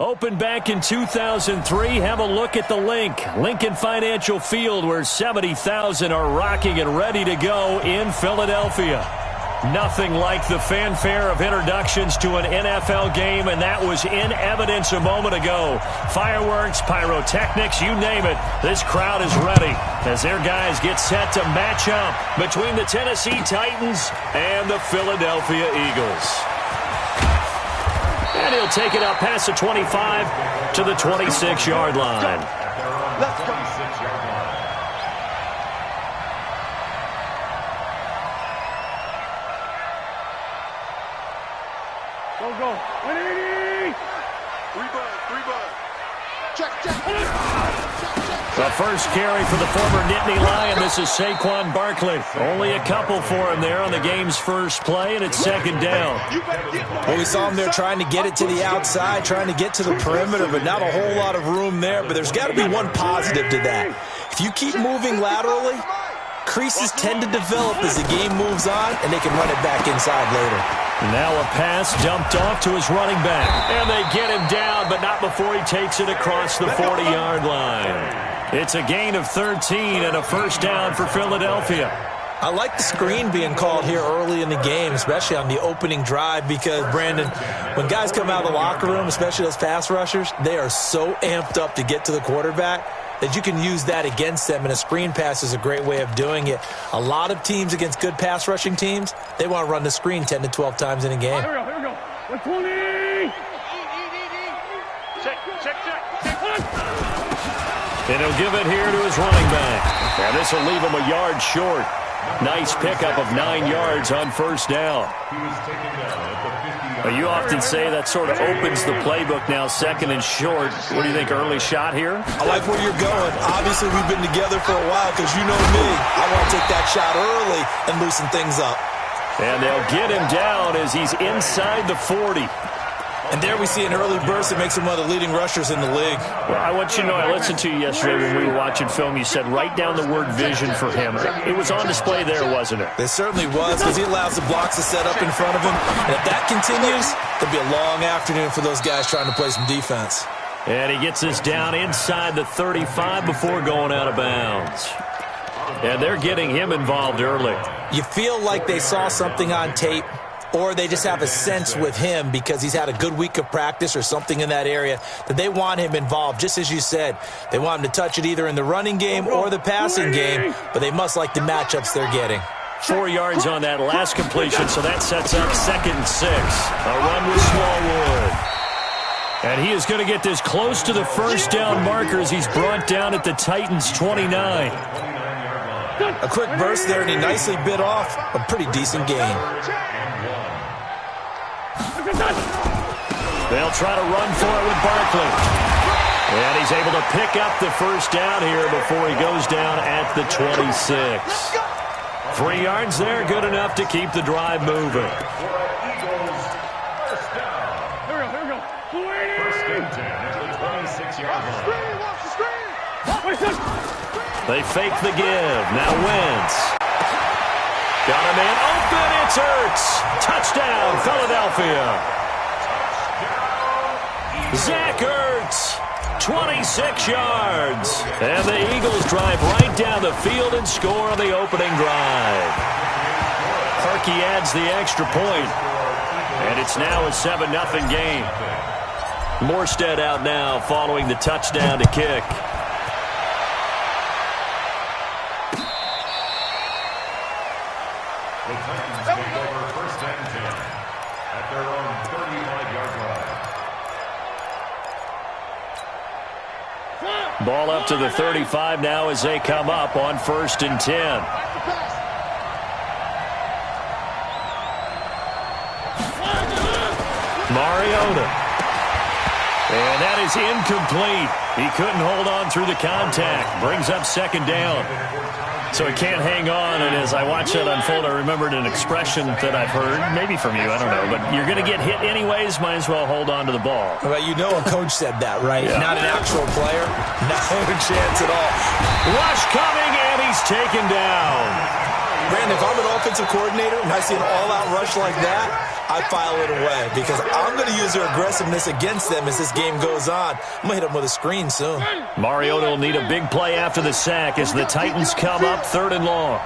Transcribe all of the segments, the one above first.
Opened back in 2003, have a look at the Lincoln Financial Field, where 70,000 are rocking and ready to go in Philadelphia. Nothing like the fanfare of introductions to an NFL game, and that was in evidence a moment ago. Fireworks, pyrotechnics, you name it. This crowd is ready as their guys get set to match up between the Tennessee Titans and the Philadelphia Eagles. And he'll take it up past the 25 to the 26-yard line. Let's go. Go. 180. Three bud. Check. The first carry for the former Nittany Lion. This is Saquon Barkley. Only a couple for him there on the game's first play, and it's second down. Well, we saw him there trying to get it to the outside, trying to get to the perimeter, but not a whole lot of room there. But there's got to be one positive to that. If you keep moving laterally, creases tend to develop as the game moves on, and they can run it back inside later. Now a pass dumped off to his running back. And they get him down, but not before he takes it across the 40-yard line. It's a gain of 13 and a first down for Philadelphia. I like the screen being called here early in the game, especially on the opening drive, because, Brandon, when guys come out of the locker room, especially those pass rushers, they are so amped up to get to the quarterback that you can use that against them, and a screen pass is a great way of doing it. A lot of teams against good pass rushing teams, they want to run the screen 10 to 12 times in a game. Here we go. 120. Check. And he'll give it here to his running back. And this will leave him a yard short. Nice pickup of 9 yards on first down. You often say that sort of opens the playbook now, second and short. What do you think, early shot here? I like where you're going. Obviously, we've been together for a while because you know me. I want to take that shot early and loosen things up. And they'll get him down as he's inside the 40. And there we see an early burst that makes him one of the leading rushers in the league. Well, I want you to know, I listened to you yesterday when we were watching film. You said write down the word vision for him. It was on display there, wasn't it? It certainly was, because he allows the blocks to set up in front of him. And if that continues, there'll be a long afternoon for those guys trying to play some defense. And he gets this down inside the 35 before going out of bounds. And they're getting him involved early. You feel like they saw something on tape, or they just have a sense with him because he's had a good week of practice or something in that area that they want him involved. Just as you said, they want him to touch it either in the running game or the passing game, but they must like the matchups they're getting. 4 yards on that last completion, so that sets up 2nd and 6. A run with Smallwood. And he is going to get this close to the first down marker as he's brought down at the Titans' 29. A quick burst there, and he nicely bit off a pretty decent gain. They'll try to run for it with Barkley. And he's able to pick up the first down here before he goes down at the 26. 3 yards there, good enough to keep the drive moving. Here we go. First and 10 at the 26-yard line. They fake the give. Now Wentz. Got a man open. It's Ertz. Touchdown, Philadelphia. Zach Ertz, 26 yards. And the Eagles drive right down the field and score on the opening drive. Harkey adds the extra point. And it's now a 7-0 game. Morstead out now following the touchdown to kick. The Titans take over first and 10 at their own 35-yard line. Ball up to the 35 now as they come up on 1st and 10. Mariota. And that is incomplete. He couldn't hold on through the contact. Brings up 2nd down. So he can't hang on, and as I watch that unfold, I remembered an expression that I've heard, maybe from you, I don't know, but you're going to get hit anyways, might as well hold on to the ball. Well, you know a coach said that, right? Yeah. Not an actual player. No chance at all. Rush coming, and he's taken down. Brandon, if I'm an offensive coordinator and I see an all-out rush like that, I file it away because I'm going to use their aggressiveness against them as this game goes on. I'm going to hit them with a screen soon. Mariota will need a big play after the sack as the Titans come up 3rd and long.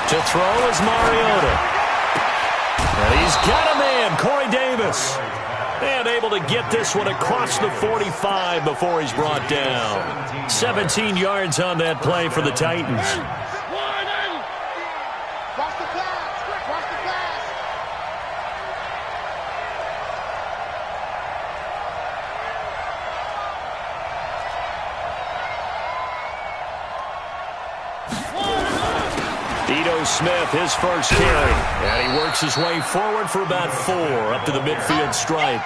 To throw is Mariota. And he's got a man, Corey Davis. And able to get this one across the 45 before he's brought down. 17 yards on that play for the Titans. Watch the pass. Watch the pass. Ito Smith, his first carry. And he works his way forward for about 4 up to the midfield stripe.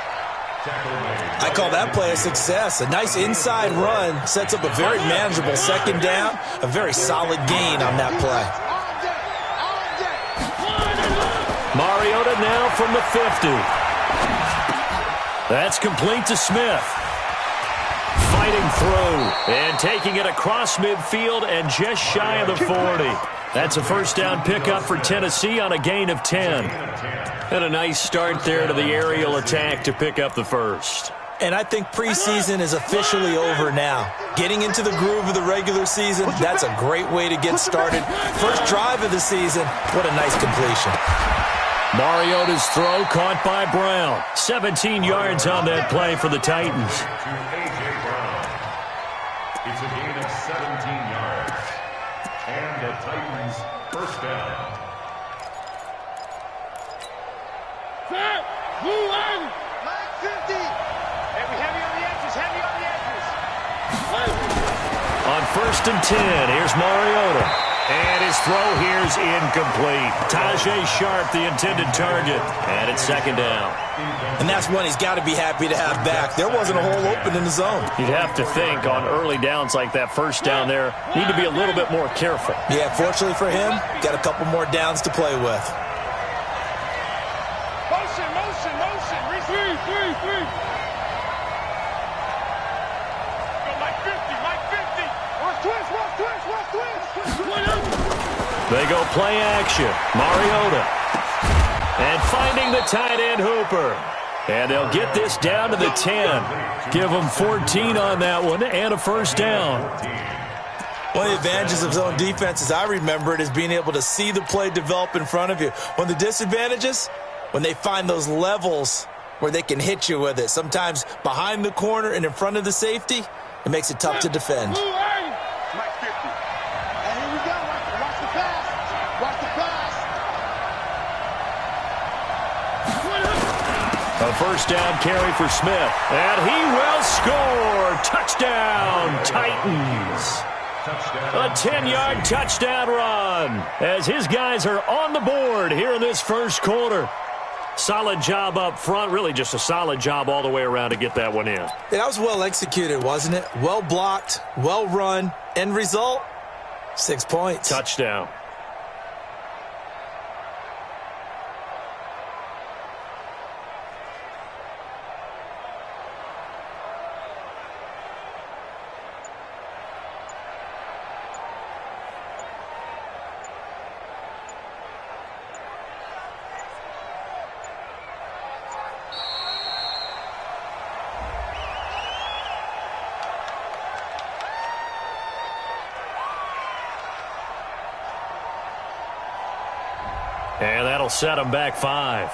I call that play a success. A nice inside run sets up a very manageable 2nd down. A very solid gain on that play. Mariota now from the 50. That's complete to Smith. Fighting through and taking it across midfield and just shy of the 40. That's a first down pickup for Tennessee on a gain of 10. And a nice start there to the aerial attack to pick up the first. And I think preseason is officially over now. Getting into the groove of the regular season, that's a great way to get started. First drive of the season, what a nice completion. Mariota's throw caught by Brown. 17 yards on that play for the Titans. It's a gain of 17 yards. And the Titans first down. Set. Move on. Line 50. Heavy on the edges. Heavy on the edges. On 1st and 10, here's Mariota. And his throw here's incomplete. Tajay Sharp, the intended target. And it's 2nd down. And that's one he's got to be happy to have back. There wasn't a hole open in the zone. You'd have to think on early downs like that, first down there, need to be a little bit more careful. Yeah, fortunately for him, got a couple more downs to play with. Motion. Three. Mike 50. Watch twist. They go play action. Mariota. And finding the tight end Hooper. And they'll get this down to the 10. Give them 14 on that one and a first down. One of the advantages of zone defense, as I remember it, is being able to see the play develop in front of you. One of the disadvantages, when they find those levels where they can hit you with it. Sometimes behind the corner and in front of the safety, it makes it tough to defend. Mike 50. And here we go. Watch the pass. A first down carry for Smith. And he will score. Touchdown, Titans. A 10-yard touchdown run as his guys are on the board here in this first quarter. Solid job up front. Really just a solid job all the way around to get that one in. That was well executed, wasn't it? Well blocked, well run. End result, 6 points. Touchdown. And that'll set them back 5.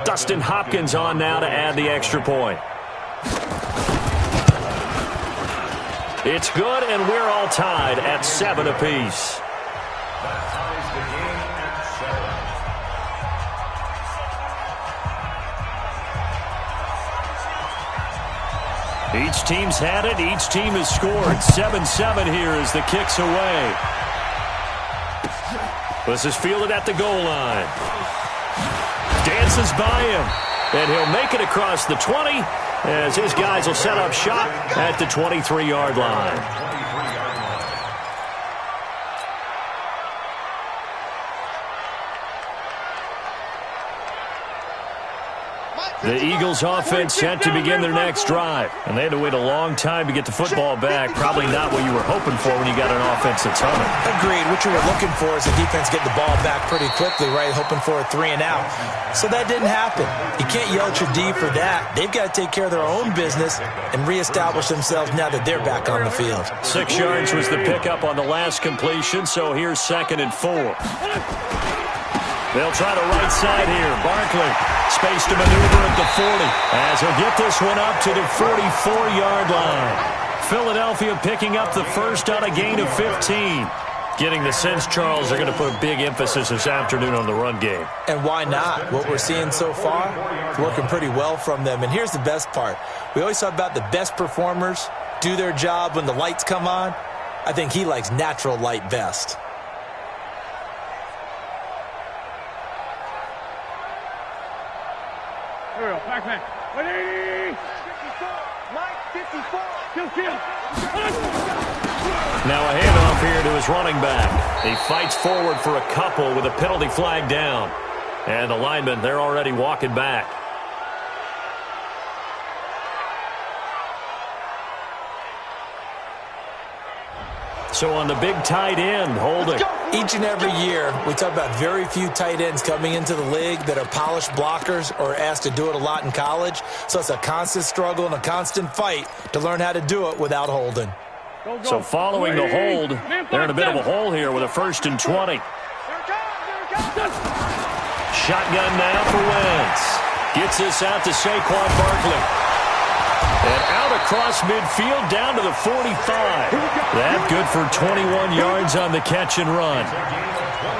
Dustin Hopkins on now to add the extra point. It's good, and we're all tied at 7 apiece. That ties the game at 7. Each team's had it. Each team has scored. 7-7 here as the kick's away. This is fielded at the goal line. dances by him. And he'll make it across the 20 as his guys will set up shop at the 23-yard line. The Eagles offense set to begin their next drive. And they had to wait a long time to get the football back. Probably not what you were hoping for when you got an offense that's humming. Agreed. What you were looking for is the defense get the ball back pretty quickly, right? Hoping for a 3 and out. So that didn't happen. You can't yell at your D for that. They've got to take care of their own business and reestablish themselves now that they're back on the field. 6 yards was the pickup on the last completion, so here's 2nd and 4. They'll try the right side here. Barkley, space to maneuver at the 40 as he'll get this one up to the 44-yard line. Philadelphia picking up the first on a gain of 15. Getting the sense, Charles, they're going to put a big emphasis this afternoon on the run game. And why not? What we're seeing so far is working pretty well from them. And here's the best part. We always talk about the best performers do their job when the lights come on. I think he likes natural light best. Backman. 180. Mike 54. Kill. Now a handoff here to his running back. He fights forward for a couple with a penalty flag down. And the linemen, they're already walking back. So on the big tight end, holding. Each and every year, we talk about very few tight ends coming into the league that are polished blockers or asked to do it a lot in college. So it's a constant struggle and a constant fight to learn how to do it without holding. So following the hold, they're in a bit of a hole here with a 1st and 20. Shotgun now for Wentz. Gets this out to Saquon Barkley. And out across midfield down to the 45. That good for 21 yards on the catch and run.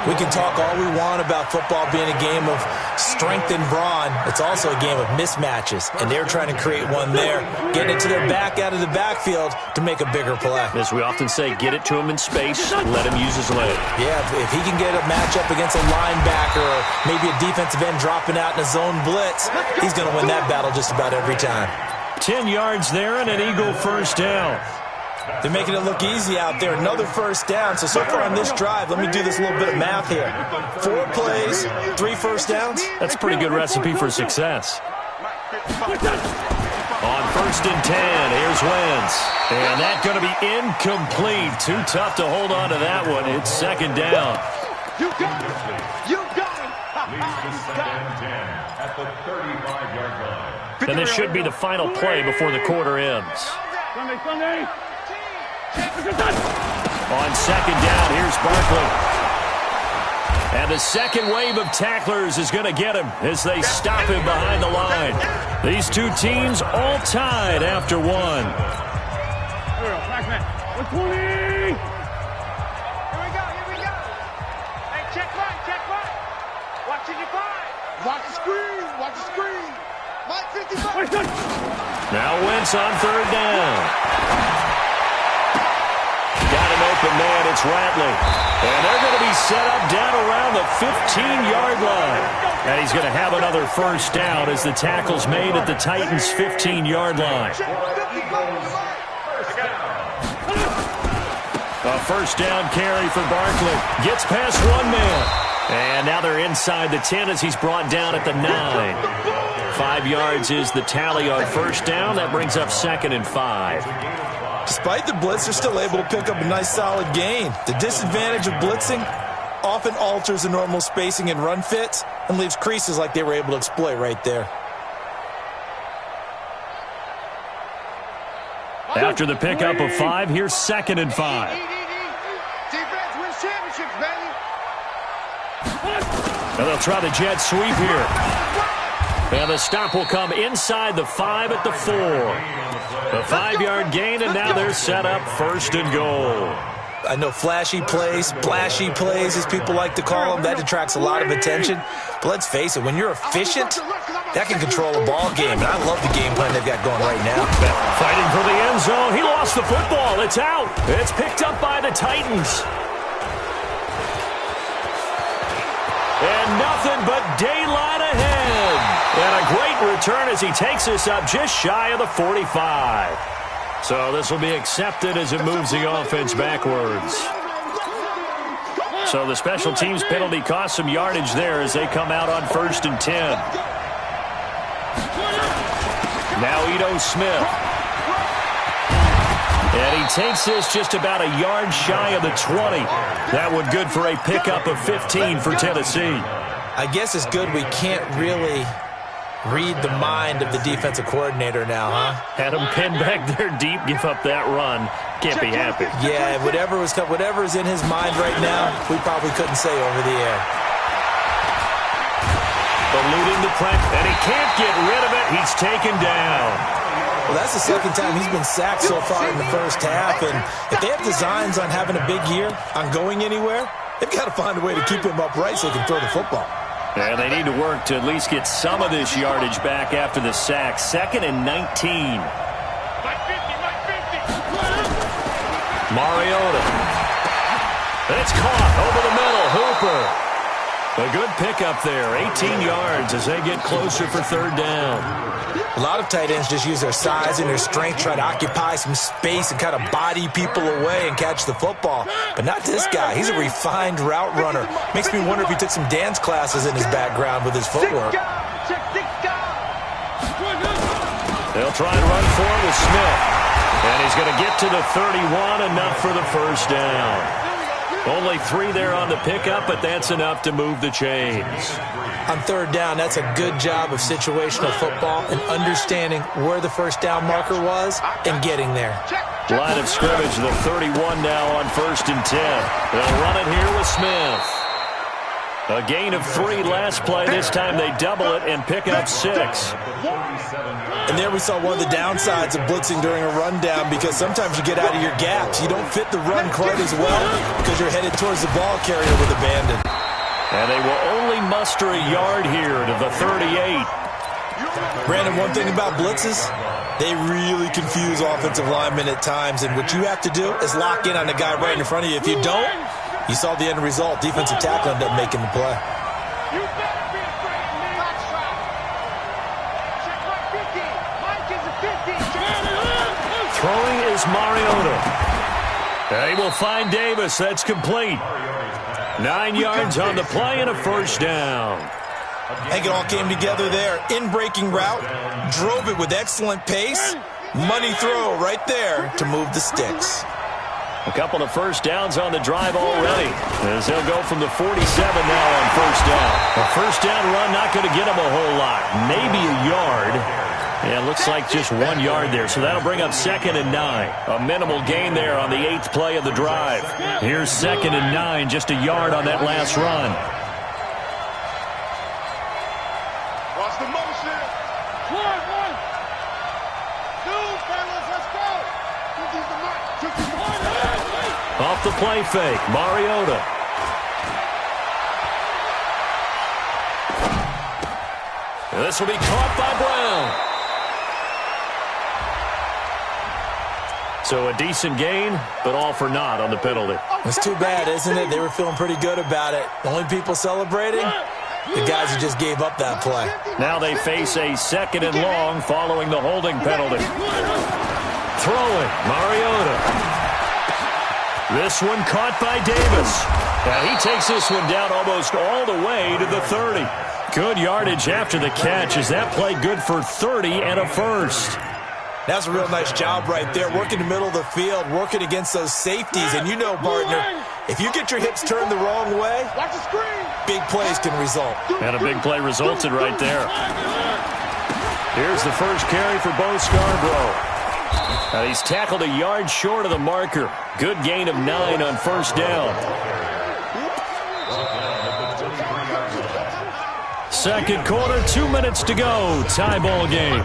We can talk all we want about football being a game of strength and brawn. It's also a game of mismatches, and they're trying to create one there, getting it to their back out of the backfield to make a bigger play. As we often say, get it to him in space, let him use his leg. Yeah, if he can get a matchup against a linebacker or maybe a defensive end dropping out in a zone blitz, he's going to win that battle just about every time. 10 yards there and an Eagle first down. They're making it look easy out there. Another first down. So far on this drive, let me do this little bit of math here. 4 plays, 3 first downs. That's a pretty good recipe for success. On 1st and 10, here's Wentz. And that's going to be incomplete. Too tough to hold on to that one. It's 2nd down. You got it. You got it. Leads to 2nd and 10 at the 35-yard line. And this should be the final play before the quarter ends. Sunday. On 2nd down, here's Barkley. And the second wave of tacklers is going to get him as they stop him behind the line. These two teams all tied after 1. Backman. 120. Here we go. Hey, check right. Watching your 5. Watch the screen. Mike 55. Now Wentz on 3rd down. Got an open man, it's Ratley. And they're going to be set up down around the 15-yard line. And he's going to have another first down as the tackle's made at the Titans' 15-yard line. A first down carry for Barkley. Gets past 1 man. And now they're inside the 10 as he's brought down at the 9. 5 yards is the tally on first down. That brings up 2nd and 5. Despite the blitz, they're still able to pick up a nice solid gain. The disadvantage of blitzing often alters the normal spacing and run fits and leaves creases like they were able to exploit right there. After the pickup of 5, here's 2nd and 5. Defense wins championships, baby. And they'll try the jet sweep here. And the stop will come inside the 5 at the 4. A 5-yard gain, and now they're set up 1st and goal. I know flashy plays, splashy plays, as people like to call them, that attracts a lot of attention. But let's face it, when you're efficient, that can control a ball game. And I love the game plan they've got going right now. Fighting for the end zone. He lost the football. It's out. It's picked up by the Titans. And nothing but daylight ahead. And a great return as he takes this up just shy of the 45. So this will be accepted as it moves the offense backwards. So the special teams penalty cost some yardage there as they come out on 1st and 10. Now Ito Smith. And he takes this just about a yard shy of the 20. That would good for a pickup of 15 for Tennessee. I guess it's good we can't really read the mind of the defensive coordinator now, huh? Had him pinned back there deep, give up that run. Can't be happy. Yeah, whatever's in his mind right now, we probably couldn't say over the air. Eluding the pressure, and he can't get rid of it. He's taken down. Well, that's the second time he's been sacked so far in the first half, and if they have designs on having a big year, on going anywhere, they've got to find a way to keep him upright so he can throw the football. And they need to work to at least get some of this yardage back after the sack. 2nd and 19. Mariota. It's caught over the middle. Hooper. A good pickup there. 18 yards as they get closer for 3rd down. A lot of tight ends just use their size and their strength, try to occupy some space and kind of body people away and catch the football. But not this guy. He's a refined route runner. Makes me wonder if he took some dance classes in his background with his footwork. They'll try and run for it with Smith. And he's going to get to the 31, enough for the 1st down. Only 3 there on the pickup, but that's enough to move the chains. On 3rd down, that's a good job of situational football and understanding where the 1st down marker was and getting there. Line of scrimmage, the 31 now on 1st and 10. They'll run it here with Smith. A gain of 3 last play. This time they double it and pick up 6. And there we saw one of the downsides of blitzing during a rundown, because sometimes you get out of your gaps. You don't fit the run quite as well because you're headed towards the ball carrier with abandon. And they will only muster a yard here to the 38. Brandon, one thing about blitzes, they really confuse offensive linemen at times, and what you have to do is lock in on the guy right in front of you. If you don't, you saw the end result. Defensive tackle ended up making the play. Throwing is Mariota. They will find Davis. That's complete. 9 yards on the play and a 1st down. I think it all came together there. In-breaking route, drove it with excellent pace. Money throw right there to move the sticks. A couple of 1st downs on the drive already, as they'll go from the 47 now on 1st down. A 1st down run not going to get them a whole lot. Maybe a yard. Yeah, looks like just 1 yard there, so that'll bring up 2nd and 9. A minimal gain there on the 8th play of the drive. Here's 2nd and 9, just a yard on that last run. Watch the motion. 1, 2, fellas, let's go. Off the play fake, Mariota. This will be caught by Brown. So a decent gain, but all for naught on the penalty. It's too bad, isn't it? They were feeling pretty good about it. The only people celebrating, the guys who just gave up that play. Now they face a 2nd and long following the holding penalty. Throwing, Mariota. This one caught by Davis. And he takes this one down almost all the way to the 30. Good yardage after the catch. Is that play good for 30 and a 1st? That's a real nice job right there, working the middle of the field, working against those safeties. And you know, partner, if you get your hips turned the wrong way, big plays can result. And a big play resulted right there. Here's the 1st carry for Bo Scarborough. He's tackled a yard short of the marker. Good gain of 9 on 1st down. 2nd quarter, 2 minutes to go. Tie ball game.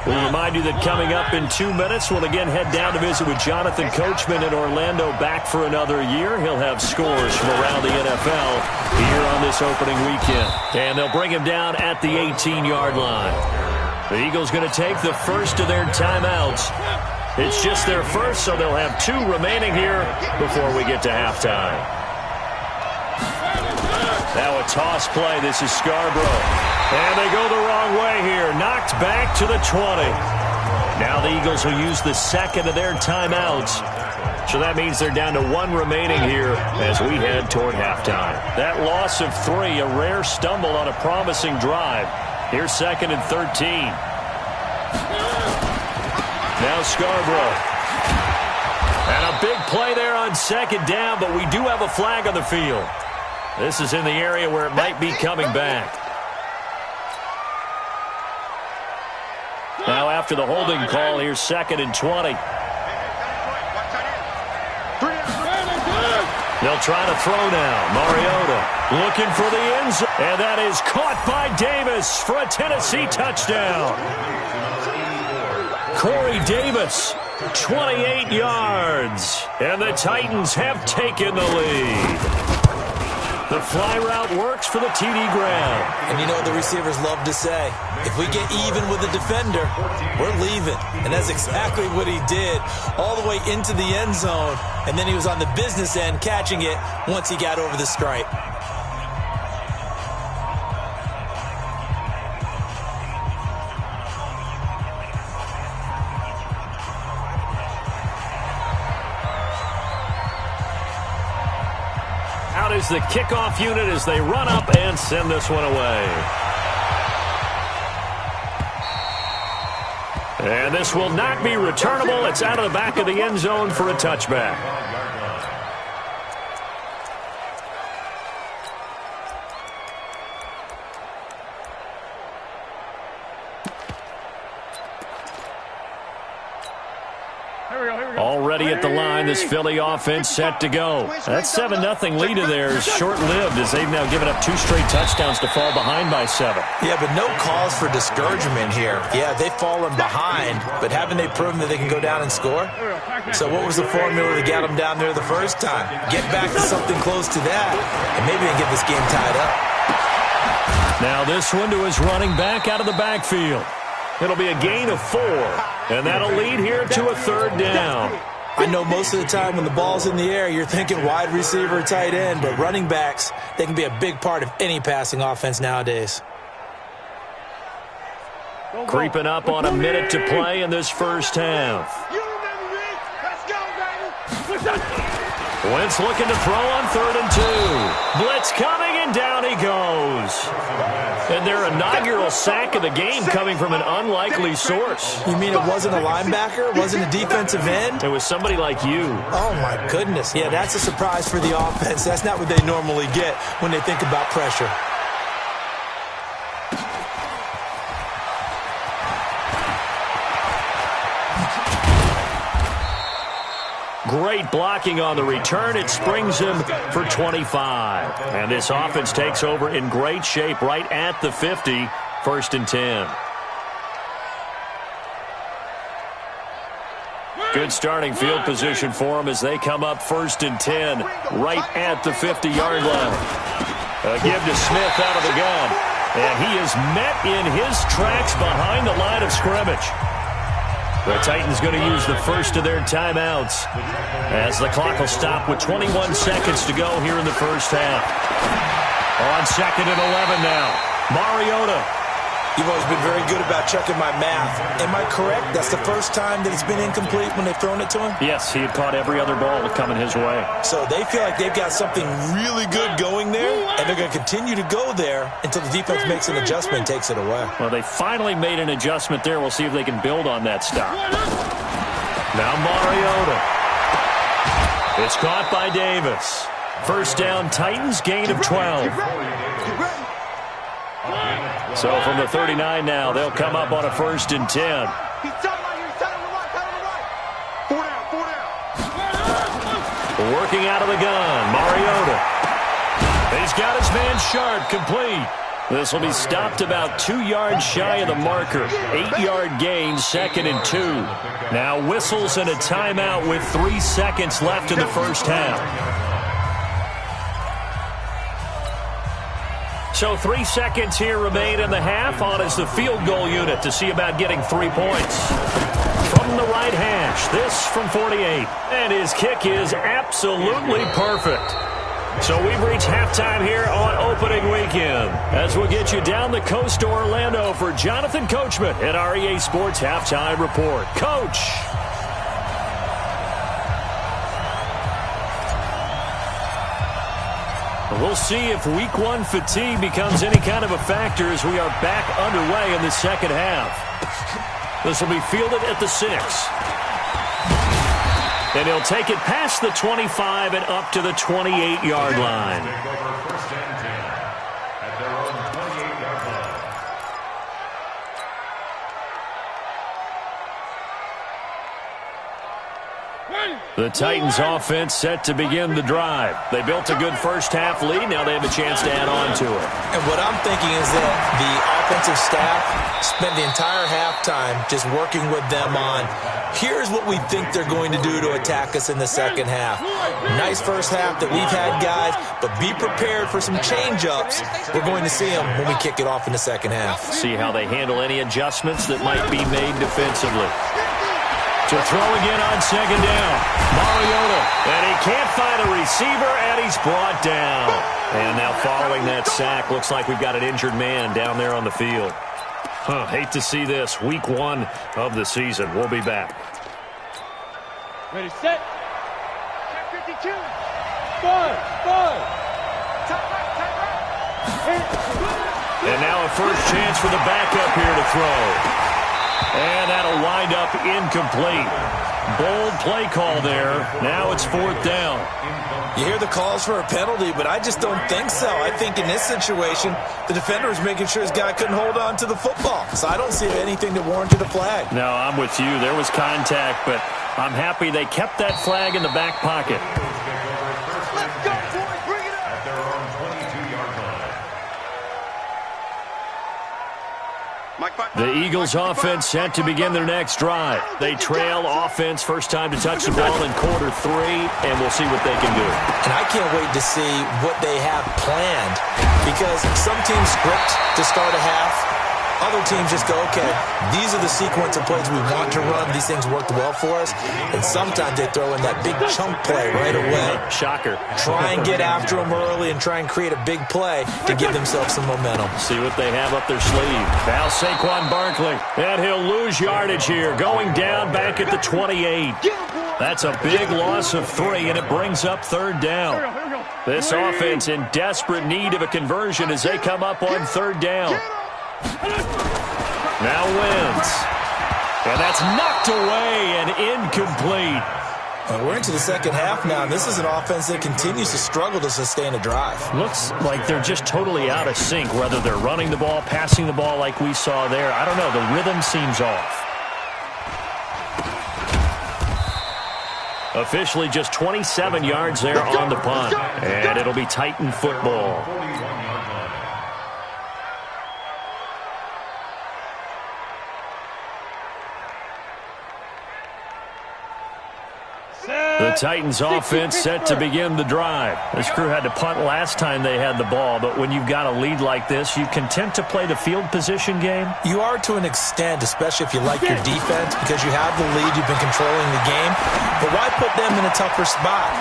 We remind you that coming up in 2 minutes, we'll again head down to visit with Jonathan Coachman in Orlando, back for another year. He'll have scores from around the NFL here on this opening weekend. And they'll bring him down at the 18-yard line. The Eagles going to take the first of their timeouts. It's just their first, so they'll have 2 remaining here before we get to halftime. Now a toss play. This is Scarborough. And they go the wrong way here. Knocked back to the 20. Now the Eagles will use the second of their timeouts. So that means they're down to 1 remaining here as we head toward halftime. That loss of 3, a rare stumble on a promising drive. Here's 2nd and 13. Now Scarborough. And a big play there on 2nd down, but we do have a flag on the field. This is in the area where it might be coming back. Now after the holding call, here's 2nd and 20. They'll try to throw now. Mariota looking for the end zone. And that is caught by Davis for a Tennessee touchdown. Corey Davis, 28 yards. And the Titans have taken the lead. The fly route works for the TD grab. And you know what the receivers love to say? If we get even with the defender, we're leaving. And that's exactly what he did, all the way into the end zone. And then he was on the business end catching it once he got over the stripe. Out is the kickoff unit as they run up and send this one away. And this will not be returnable. It's out of the back of the end zone for a touchback. Already at the line, this Philly offense set to go. That 7-0 lead of theirs short-lived as they've now given up 2 straight touchdowns to fall behind by 7. Yeah, but no cause for discouragement here. Yeah, they've fallen behind, but haven't they proven that they can go down and score? So what was the formula to get them down there the first time? Get back to something close to that, and maybe they can get this game tied up. Now this one to his running back out of the backfield. It'll be a gain of 4, and that'll lead here to a 3rd down. I know most of the time when the ball's in the air, you're thinking wide receiver, tight end, but running backs, they can be a big part of any passing offense nowadays. Creeping up on a minute to play in this first half. Wentz looking to throw on 3rd and 2. Blitz coming, and down he goes. And their inaugural sack of the game coming from an unlikely source. You mean it wasn't a linebacker? It wasn't a defensive end? It was somebody like you. Oh, my goodness. Yeah, that's a surprise for the offense. That's not what they normally get when they think about pressure. Great blocking on the return. It springs him for 25. And this offense takes over in great shape right at the 50. 1st and 10. Good starting field position for them as they come up 1st and 10 right at the 50-yard line. A give to Smith out of the gun. And he is met in his tracks behind the line of scrimmage. The Titans going to use the first of their timeouts as the clock will stop with 21 seconds to go here in the first half. On 2nd and 11 now. Mariota. You've always been very good about checking my math. Am I correct? That's the first time that it's been incomplete when they've thrown it to him? Yes, he had caught every other ball coming his way. So they feel like they've got something really good going there, and they're going to continue to go there until the defense makes an adjustment and takes it away. Well, they finally made an adjustment there. We'll see if they can build on that stop. Now Mariota. It's caught by Davis. First down, Titans, gain of 12. So from the 39 now, they'll come up on a 1st and 10. Working out of the gun, Mariota. He's got his man sharp, complete. This will be stopped about 2 yards shy of the marker. 8-yard gain, 2nd and 2. Now whistles and a timeout with 3 seconds left in the first half. So 3 seconds here remain in the half. On is the field goal unit to see about getting 3 points. From the right hash, this from 48. And his kick is absolutely perfect. So we've reached halftime here on opening weekend. As we'll get you down the coast to Orlando for Jonathan Coachman at our EA Sports Halftime Report. Coach. We'll see if week 1 fatigue becomes any kind of a factor as we are back underway in the second half. This will be fielded at the 6. And he'll take it past the 25 and up to the 28-yard line. First and 10 at their own 28-yard line. The Titans offense set to begin the drive. They built a good first half lead. Now they have a chance to add on to it. And what I'm thinking is that the offensive staff spent the entire halftime just working with them on, here's what we think they're going to do to attack us in the second half. Nice first half that we've had, guys, but be prepared for some change-ups. We're going to see them when we kick it off in the second half. See how they handle any adjustments that might be made defensively. To throw again on second down. Mariota. And he can't find a receiver, and he's brought down. And now following that sack, looks like we've got an injured man down there on the field. Hate to see this. Week 1 of the season. We'll be back. Ready, set. 52. Five. And now a first chance for the backup here to throw. And that'll wind up incomplete. Bold play call there. Now it's 4th down. You hear the calls for a penalty, but I just don't think so. I think in this situation, the defender was making sure his guy couldn't hold on to the football. So I don't see anything that warranted a flag. No, I'm with you. There was contact, but I'm happy they kept that flag in the back pocket. Let's go, boys. Bring it up. At their own 22-yard line. The Eagles offense set to begin their next drive. They trail offense first time to touch the ball in quarter 3, and we'll see what they can do. And I can't wait to see what they have planned, because some teams script to start a half. Other teams just go, okay, these are the sequence of plays we want to run. These things worked well for us. And sometimes they throw in that big chunk play right away. Shocker. Try and get after them early and try and create a big play to give themselves some momentum. See what they have up their sleeve. Now Saquon Barkley. And he'll lose yardage here, going down back at the 28. That's a big loss of 3, and it brings up 3rd down. This offense in desperate need of a conversion as they come up on 3rd down. Now wins. And that's knocked away and incomplete. We're into the second half now, and this is an offense that continues to struggle to sustain a drive. Looks like they're just totally out of sync, whether they're running the ball, passing the ball like we saw there. I don't know. The rhythm seems off. Officially just 27 yards there on the punt. And it'll be Titan football. The Titans offense set to begin the drive. This crew had to punt last time they had the ball, but when you've got a lead like this, you content to play the field position game? You are to an extent, especially if you like your defense, because you have the lead, you've been controlling the game. But why put them in a tougher spot?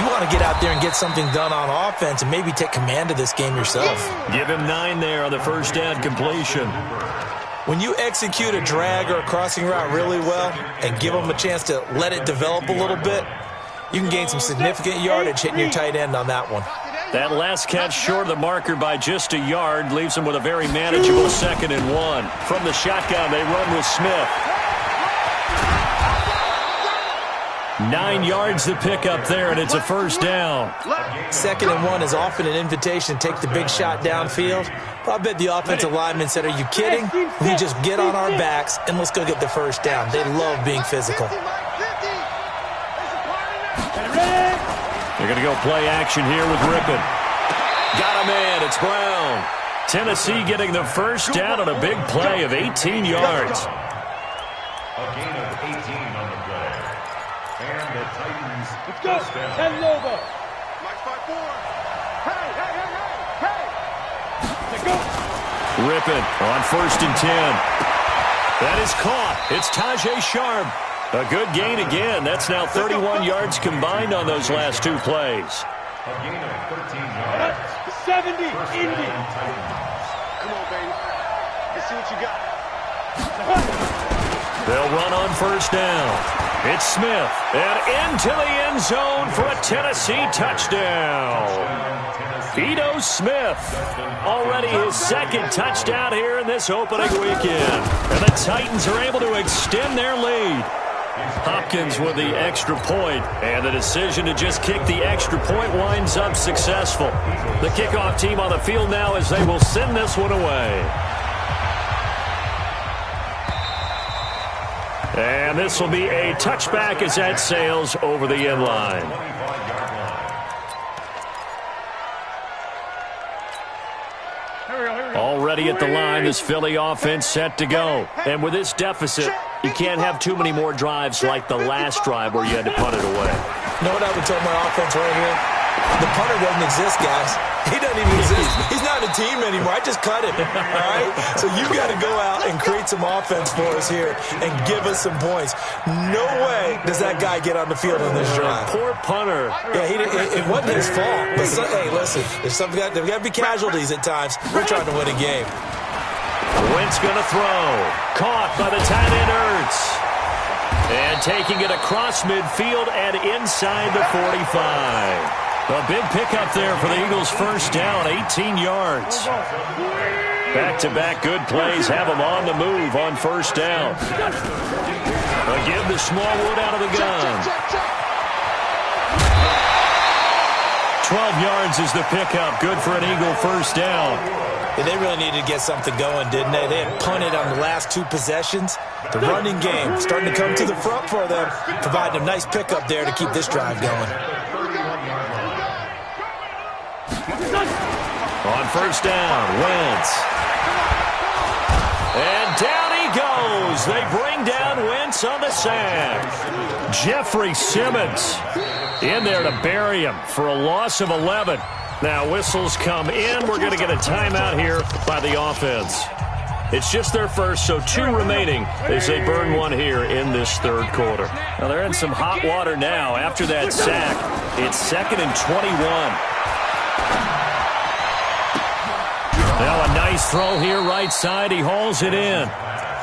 You want to get out there and get something done on offense and maybe take command of this game yourself. Give him 9 there on the first down completion. When you execute a drag or a crossing route really well and give them a chance to let it develop a little bit, you can gain some significant yardage hitting your tight end on that one. That last catch short of the marker by just a yard leaves them with a very manageable 2nd and 1. From the shotgun, they run with Smith. 9 yards to pick up there, and it's a first down. 2nd and 1 is often an invitation to take the big shot downfield. But I bet the offensive lineman said, are you kidding? We just get on our backs and let's go get the first down. They love being physical. They're going to go play action here with Rippon. Got him in. It's Brown. Tennessee getting the first down on a big play of 18 yards. A gain of 18 on the play. And the Titans. Let's go. First down. Head over. Mike 5-4. Hey. Rippin on 1st and 10. That is caught. It's Tajay Sharp. A good gain again. That's now 31 yards combined on those last 2 plays. A gain of 13 yards. 70, Indy. Come on, baby. Let's see what you got. They'll run on 1st down. It's Smith. And into the end zone for a Tennessee touchdown. Ito Smith. Already his 2nd touchdown here in this opening weekend. And the Titans are able to extend their lead. Hopkins with the extra point, and the decision to just kick the extra point winds up successful. The kickoff team on the field now as they will send this one away. And this will be a touchback as that sails over the end line. Already at the line, this Philly offense set to go. And with this deficit, you can't have too many more drives like the last drive where you had to punt it away. You know what I would tell my offense right here? The punter doesn't exist, guys. He doesn't even exist. He's not a team anymore. I just cut him, all right? So you got to go out and create some offense for us here and give us some points. No way does that guy get on the field on this drive. Poor punter. Yeah, it wasn't his fault. But hey, listen, there's got to be casualties at times. We're trying to win a game. Wentz going to throw. Caught by the tight end Ertz. And taking it across midfield and inside the 45. A big pickup there for the Eagles' 1st down, 18 yards. Back-to-back good plays have them on the move on 1st down. Again, the Smallwood out of the gun. 12 yards is the pickup. Good for an Eagle 1st down. Yeah, they really needed to get something going, didn't they? They had punted on the last 2 possessions. The running game starting to come to the front for them, providing a nice pickup there to keep this drive going. On 1st down, Wentz. And down he goes. They bring down Wentz on the sack. Jeffrey Simmons in there to bury him for a loss of 11. Now whistles come in. We're going to get a timeout here by the offense. It's just their first, so 2 remaining as they burn one here in this 3rd quarter. Now they're in some hot water now after that sack. It's 2nd and 21. Now a nice throw here right side. He hauls it in.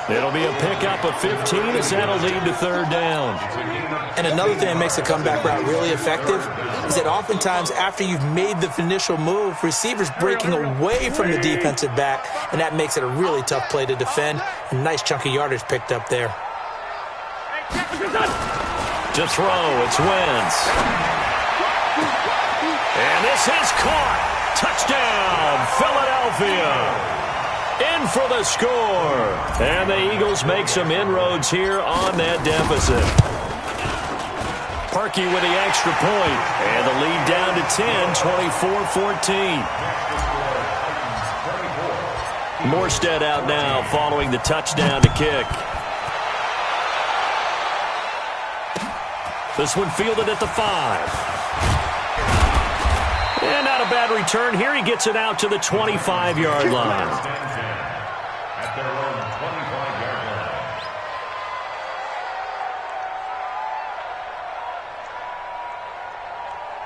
It'll be a pickup of 15 as that'll lead to 3rd down. And another thing that makes the comeback route really effective is that oftentimes after you've made the initial move, receivers breaking away from the defensive back, and that makes it a really tough play to defend. A nice chunk of yardage picked up there. To throw, it's Wentz. And this is caught. Touchdown, Philadelphia. In for the score. And the Eagles make some inroads here on that deficit. Parkey with the extra point. And the lead down to 10, 24-14. Morstead out now following the touchdown to kick. This one fielded at the 5. And not a bad return. Here he gets it out to the 25-yard line. At their own 25-yard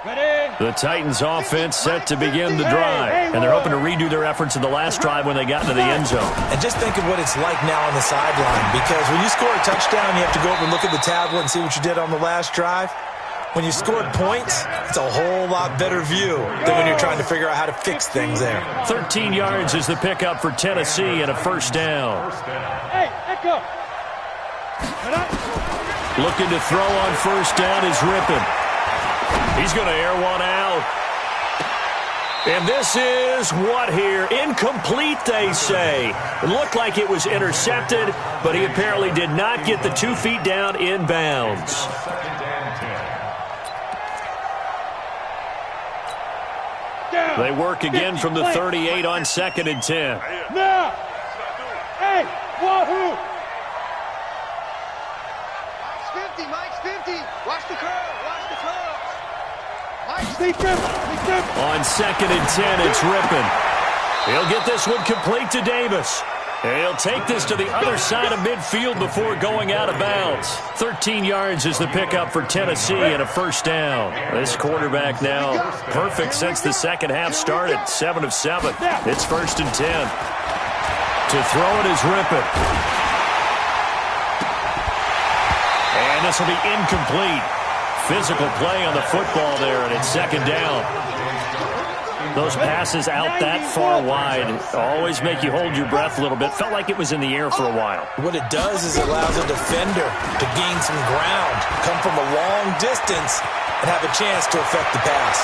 line. Ready? The Titans offense set to begin the drive. And they're hoping to redo their efforts in the last drive when they got into the end zone. And just think of what it's like now on the sideline. Because when you score a touchdown, you have to go over and look at the tablet and see what you did on the last drive. When you scored points, it's a whole lot better view than when you're trying to figure out how to fix things there. 13 yards is the pickup for Tennessee and a 1st down. Hey, echo. Looking to throw on 1st down is Rippin. He's going to air one out. And this is what here? Incomplete, they say. It looked like it was intercepted, but he apparently did not get the 2 feet down in bounds. They work again from the 38 on 2nd and 10. Now! Hey, wahoo! Mike's 50. Watch the curl. Sneak them. On 2nd and 10, it's Rippin. He'll get this one complete to Davis. He'll take this to the other side of midfield before going out of bounds. 13 yards is the pickup for Tennessee and a first down. This quarterback now perfect since the second half started. 7 of 7. It's 1st and 10. To throw it is Rippon. And this will be incomplete. Physical play on the football there, and it's 2nd down. Those passes out that far wide always make you hold your breath a little bit. Felt like it was in the air for a while. What it does is it allows a defender to gain some ground, come from a long distance, and have a chance to affect the pass.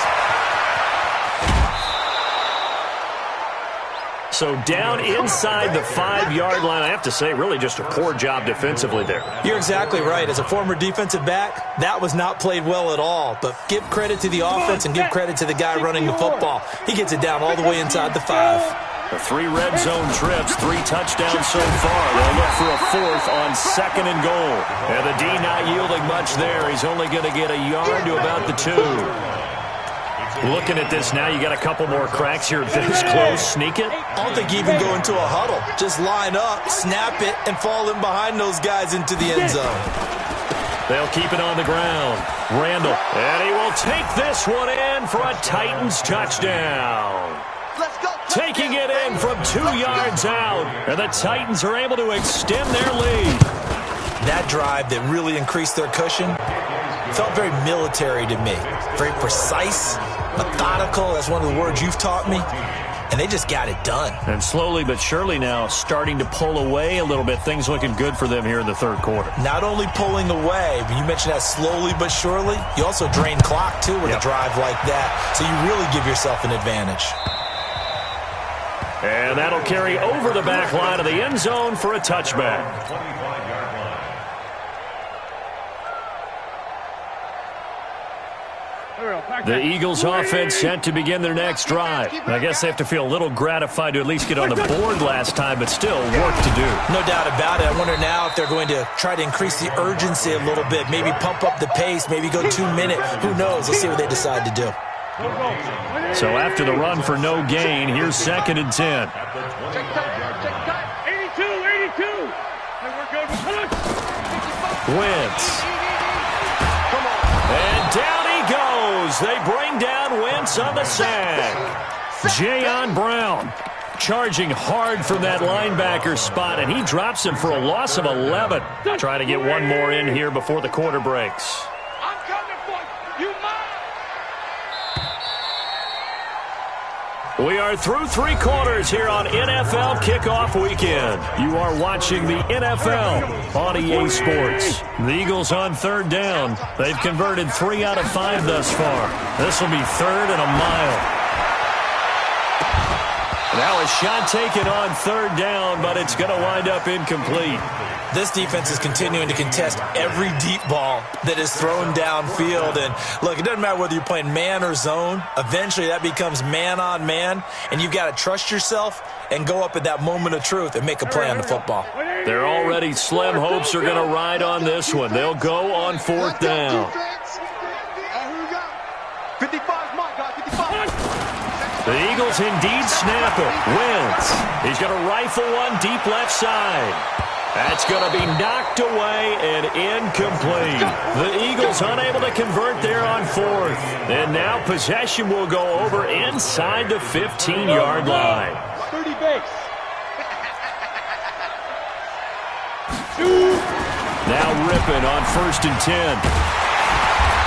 So down inside the 5-yard line, I have to say, really just a poor job defensively there. You're exactly right. As a former defensive back, that was not played well at all. But give credit to the offense and give credit to the guy running the football. He gets it down all the way inside the 5. The 3 red zone trips, 3 touchdowns so far. They'll look for a 4th on 2nd and goal. And the D not yielding much there. He's only going to get a yard to about the 2. Looking at this now, you got a couple more cracks here. This close, sneak it. I don't think you even go into a huddle. Just line up, snap it, and fall in behind those guys into the end zone. They'll keep it on the ground. Randall, and he will take this one in for a Titans touchdown. Taking it in from 2 yards out, and the Titans are able to extend their lead. That drive that really increased their cushion felt very military to me. Very precise, methodical. That's one of the words you've taught me. And they just got it done. And slowly but surely now starting to pull away a little bit. Things looking good for them here in the 3rd quarter. Not only pulling away, but you mentioned that slowly but surely. You also drain clock, too, with a drive like that. So you really give yourself an advantage. And that'll carry over the back line of the end zone for a touchback. The Eagles offense set to begin their next drive. I guess they have to feel a little gratified to at least get on the board last time, but still work to do. No doubt about it. I wonder now if they're going to try to increase the urgency a little bit, maybe pump up the pace, maybe go 2-minute. Who knows? Let's see what they decide to do. So after the run for no gain, here's 2nd and 10. 82. Wentz. And down he goes. They bring down Wentz on the sack. Jayon Brown charging hard from that linebacker spot, and he drops him for a loss of 11. Trying to get one more in here before the quarter breaks. I'm coming for you, Mom. We are through 3 quarters here on NFL Kickoff Weekend. You are watching the NFL on EA Sports. The Eagles on 3rd down. They've converted 3 out of 5 thus far. This will be 3rd and a mile. Now a shot taken on 3rd down, but it's going to wind up incomplete. This defense is continuing to contest every deep ball that is thrown downfield. And, look, it doesn't matter whether you're playing man or zone. Eventually that becomes man-on-man, and you've got to trust yourself and go up at that moment of truth and make a play on the football. Their already slim hopes are going to ride on this one. They'll go on 4th down. 55, Mike, guys, 55. The Eagles indeed snap it. Wentz. He's going to rifle one deep left side. That's going to be knocked away and incomplete. The Eagles unable to convert there on 4th. And now possession will go over inside the 15-yard line. 30 base. Now Rippon on 1st and 10.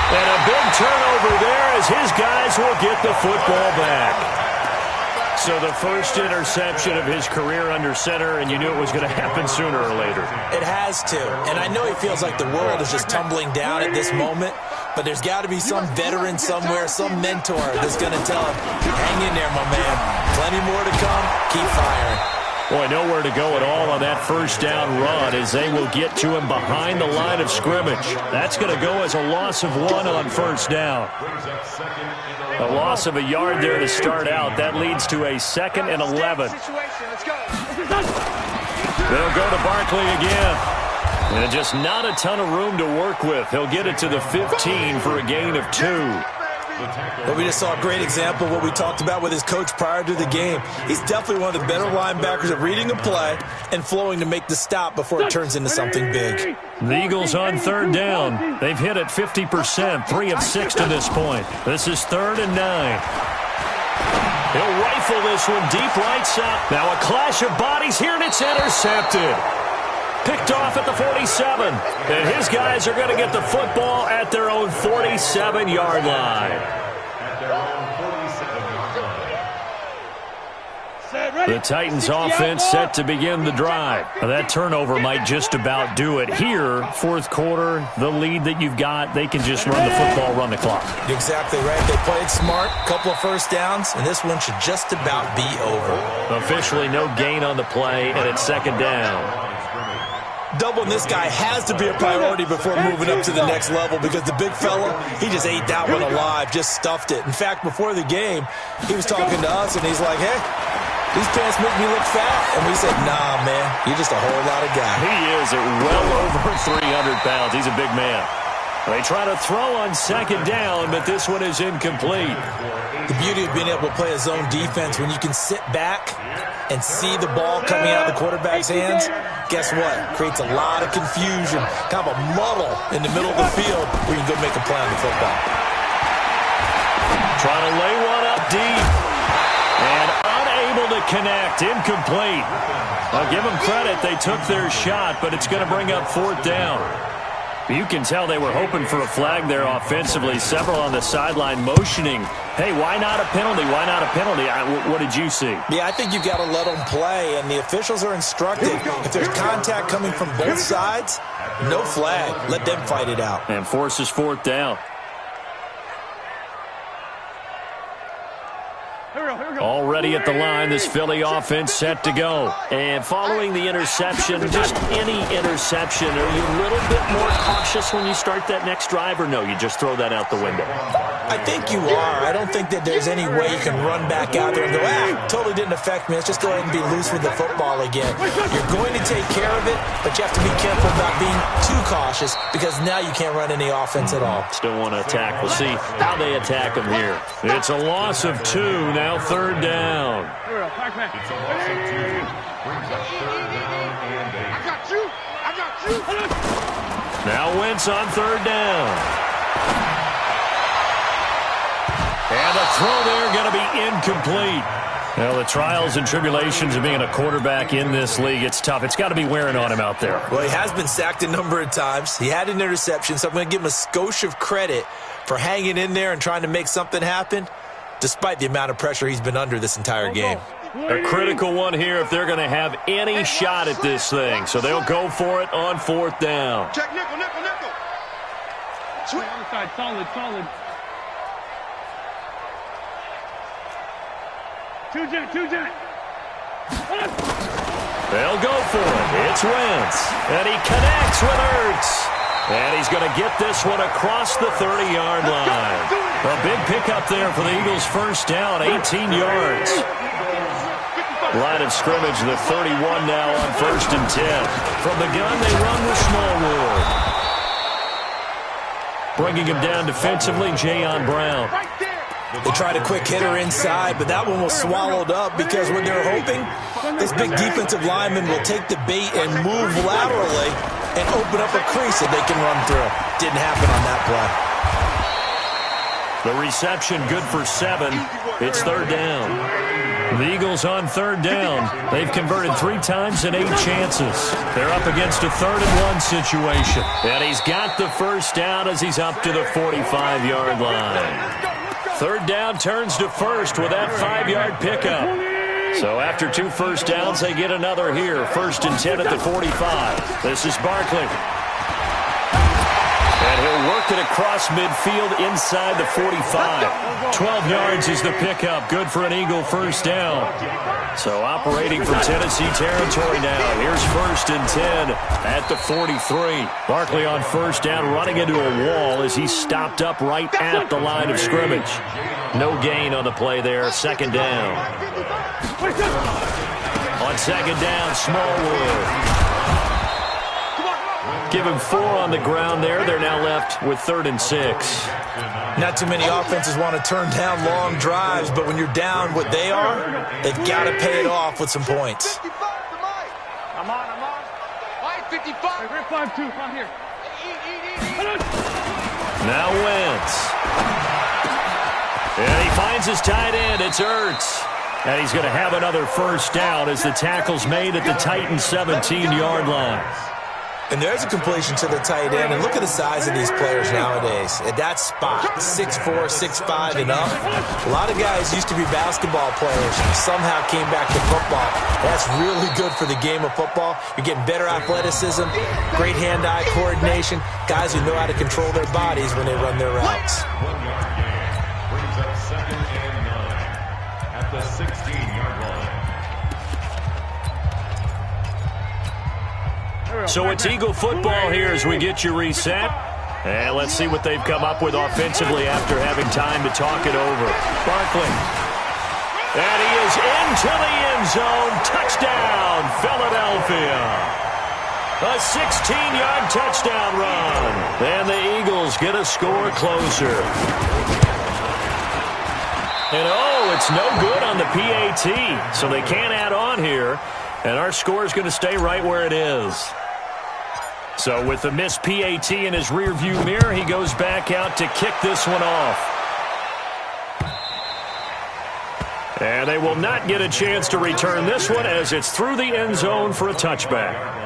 And a big turnover there as his guys will get the football back. So the first interception of his career under center, and you knew it was going to happen sooner or later. It has to. And I know he feels like the world is just tumbling down at this moment, but there's got to be some veteran somewhere, some mentor that's going to tell him, hang in there, my man. Plenty more to come. Keep firing. Boy, nowhere to go at all on that first down run as they will get to him behind the line of scrimmage. That's going to go as a loss of 1 on 1st down. A loss of a yard there to start out. That leads to a 2nd and 11. They'll go to Barkley again. And just not a ton of room to work with. He'll get it to the 15 for a gain of 2. Well, we just saw a great example of what we talked about with his coach prior to the game. He's definitely one of the better linebackers at reading a play and flowing to make the stop before it turns into something big. The Eagles on third down. They've hit it 50%, 3 of 6 to this point. This is 3rd and 9. He'll rifle this one deep right side. Now a clash of bodies here, and it's intercepted. Picked off at the 47. And his guys are going to get the football at their own 47-yard line. The Titans offense set to begin the drive. Now, that turnover might just about do it. Here, fourth quarter, the lead that you've got, they can just run the football, run the clock. Exactly right. They played smart, couple of first downs, and this one should just about be over. Officially no gain on the play, and it's 2nd down. Doubling this guy has to be a priority before moving up to the next level because the big fella, he just ate that one alive, just stuffed it. In fact, before the game, he was talking to us, and he's like, hey, these pants make me look fat. And we said, nah, man, you're just a whole lot of guy. He is at well over 300 pounds. He's a big man. They try to throw on 2nd down, but this one is incomplete. The beauty of being able to play a zone defense when you can sit back and see the ball coming out of the quarterback's hands, guess what? Creates a lot of confusion, kind of a muddle in the middle of the field where you can go make a play on the football. Trying to lay one up deep. And unable to connect. Incomplete. I'll give them credit. They took their shot, but it's going to bring up 4th down. You can tell they were hoping for a flag there offensively. Several on the sideline motioning, hey, why not a penalty? Why not a penalty? What did you see? Yeah, I think you've got to let them play, and the officials are instructed. If there's contact coming from both sides, no flag. Let them fight it out. And forces 4th down. Already at the line, this Philly offense set to go. And following the interception, just any interception, are you a little bit more cautious when you start that next drive, or no, you just throw that out the window? I think you are. I don't think that there's any way you can run back out there and go, totally didn't affect me. Let's just go ahead and be loose with the football again. You're going to take care of it, but you have to be careful about being too cautious because now you can't run any offense at all. Still want to attack. We'll see how they attack them here. It's a loss of 2, now 3rd down. It's a loss of 2. Brings up 3rd down and 8. I got you. Now Wentz on 3rd down. And a throw there going to be incomplete. Well, the trials and tribulations of being a quarterback in this league, it's tough. It's got to be wearing on him out there. Well, he has been sacked a number of times. He had an interception, so I'm going to give him a skosh of credit for hanging in there and trying to make something happen, despite the amount of pressure he's been under this entire game. A critical one here if they're going to have any shot at this thing. So they'll go for it on 4th down. Check nickel. Swing. Outside, solid. Two jet. They'll go for it. It's Wentz. And he connects with Ertz. And he's going to get this one across the 30-yard line. A big pickup there for the Eagles' 1st down, 18 yards. Line of scrimmage, the 31 now on 1st and 10. From the gun, they run with Smallwood. Bringing him down defensively, Jayon Brown. They tried a quick hitter inside, but that one was swallowed up because when they're hoping, this big defensive lineman will take the bait and move laterally and open up a crease that they can run through. Didn't happen on that The play. reception good for 7. It's 3rd down. The Eagles on 3rd down. They've converted 3 times in 8 chances. They're up against a 3rd and 1 situation. And he's got the 1st down as he's up to the 45-yard line. 3rd down turns to 1st with that 5-yard pickup. So after 2 first downs, they get another here. 1st and 10 at the 45. This is Barkley. And he'll work it across midfield inside the 45. 12 yards is the pickup. Good for an Eagle 1st down. So operating from Tennessee territory now. Here's 1st and 10 at the 43. Barkley on 1st down, running into a wall as he's stopped up right at the line of scrimmage. No gain on the play there. 2nd down. On 2nd down, Smallwood. Give him 4 on the ground there. They're now left with 3rd and 6. Not too many offenses want to turn down long drives, but when you're down what they are, they've got to pay it off with some points. I'm on. Mike, 55. We're 5-2. Come here. Now Wentz. And he finds his tight end. It's Ertz. And he's going to have another first down as the tackle's made at the Titans' 17-yard line. And there's a completion to the tight end. And look at the size of these players nowadays. At that spot, 6'4", 6'5", and up. A lot of guys used to be basketball players and somehow came back to football. That's really good for the game of football. You're getting better athleticism, great hand-eye coordination, guys who know how to control their bodies when they run their routes. 1 yard gain brings up 2nd and 9 at the 16-yard line. So it's Eagle football here as we get you reset. And let's see what they've come up with offensively after having time to talk it over. Barkley. And he is into the end zone. Touchdown, Philadelphia. A 16-yard touchdown run. And the Eagles get a score closer. And it's no good on the PAT. So they can't add on here. And our score is going to stay right where it is. So with the missed PAT in his rearview mirror, he goes back out to kick this one off. And they will not get a chance to return this one as it's through the end zone for a touchback.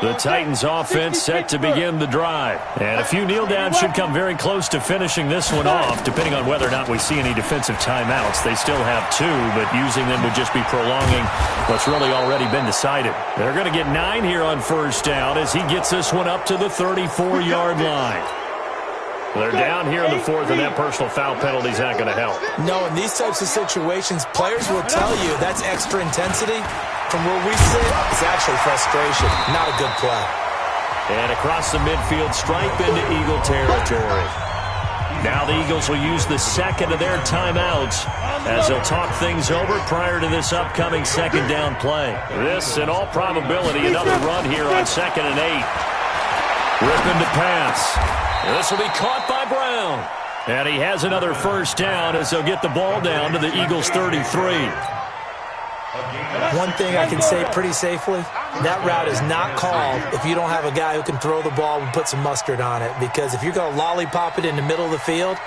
The Titans offense set to begin the drive. And a few kneel downs should come very close to finishing this one off, depending on whether or not we see any defensive timeouts. They still have 2, but using them would just be prolonging what's really already been decided. They're going to get 9 here on first down as he gets this one up to the 34-yard line. They're down here in the 4th, and that personal foul penalty is not going to help. No, in these types of situations, players will tell you that's extra intensity. From where we sit, it's actually frustration. Not a good play. And across the midfield stripe into Eagle territory. Now the Eagles will use the 2nd of their timeouts as they'll talk things over prior to this upcoming 2nd down play. This, in all probability, another run here on 2nd and 8. Ripping to pass. This will be caught by Brown. And he has another first down as they'll get the ball down to the Eagles' 33. One thing I can say pretty safely, that route is not called if you don't have a guy who can throw the ball and put some mustard on it. Because if you're going to lollipop it in the middle of the field,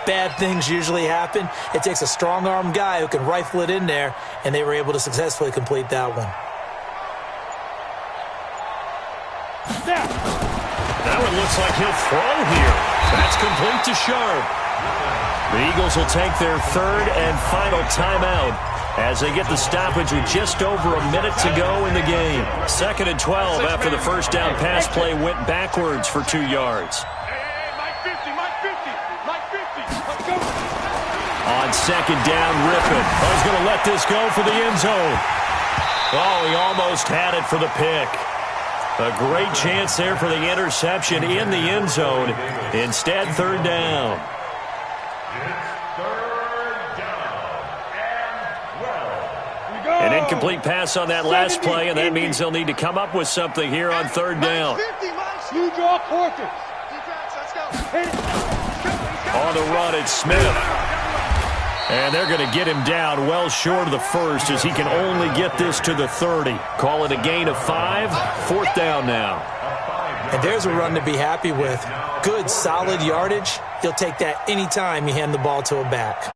bad things usually happen. It takes a strong-armed guy who can rifle it in there, and they were able to successfully complete that one. That one looks like he'll throw here. That's complete to Sharp. The Eagles will take their 3rd and final timeout as they get the stoppage with just over a minute to go in the game. 2nd and 12 after the first down pass play went backwards for 2 yards. Mike 50. Let's go. On 2nd down, Rippon. He's going to let this go for the end zone. He almost had it for the pick. A great chance there for the interception in the end zone. Instead, 3rd down. An incomplete pass on that last play, and that means they'll need to come up with something here on 3rd down. You draw quarters. On the run, it's Smith. And they're going to get him down well short of the 1st as he can only get this to the 30. Call it a gain of 5. 4th down now. And there's a run to be happy with. Good, solid yardage. You'll take that anytime you hand the ball to a back.